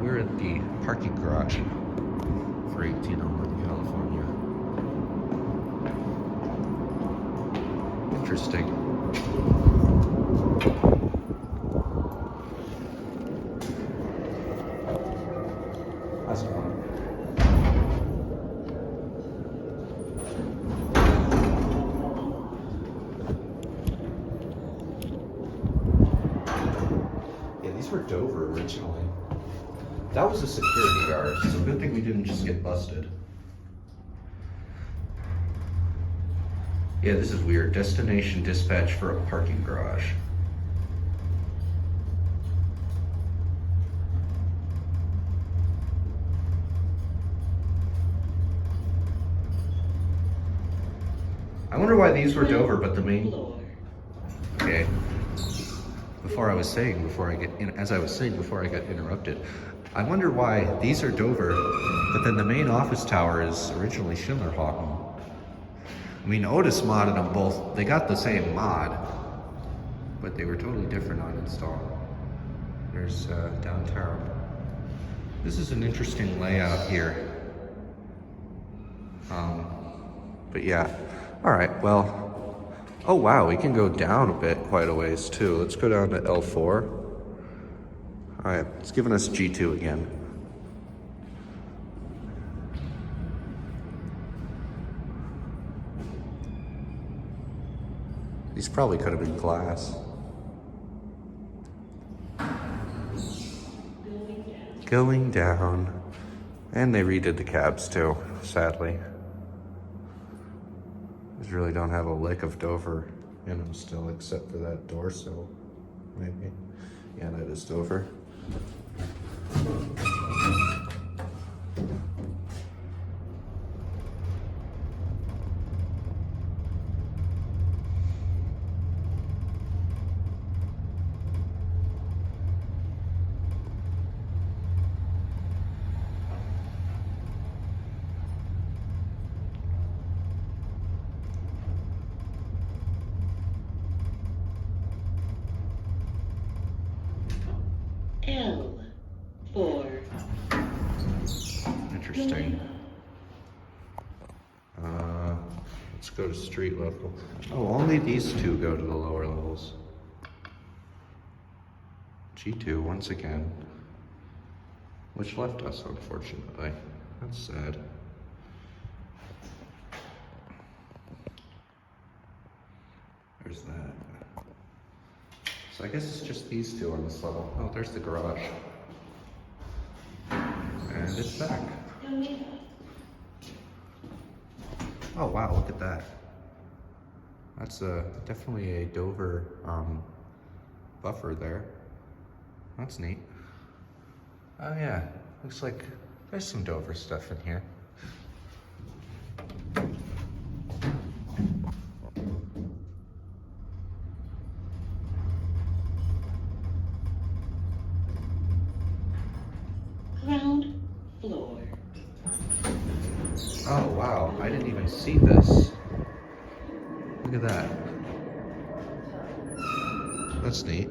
we're at the parking garage for 1801 California. Interesting. That's fun. Yeah, these were Dover originally. That was a security guard, so good thing we didn't just get busted. Yeah, this is weird. Destination dispatch for a parking garage. I wonder why these were Dover, but the main... Okay. As I was saying before I got interrupted, I wonder why these are Dover, but then the main office tower is originally Schindlerhoffen. I mean, Otis modded them both. They got the same mod, but they were totally different on install. There's downtown. This is an interesting layout here. But yeah. All right, well, oh wow, we can go down a bit, quite a ways too. Let's go down to L4. All right, it's giving us G2 again. These probably could have been glass. Going down. And they redid the cabs too, sadly. These really don't have a lick of Dover in them still, except for that door sill, maybe. Yeah, that is Dover. L4. Interesting. Let's go to street level. Oh, only these two go to the lower levels. G2 once again. Which left us, unfortunately. That's sad. There's that. So I guess it's just these two on this level. Oh, there's the garage. And it's back. Oh wow, look at that. That's definitely a Dover buffer there. That's neat. Oh yeah, looks like there's some Dover stuff in here. Ground floor. Oh wow, I didn't even see this. Look at that. That's neat.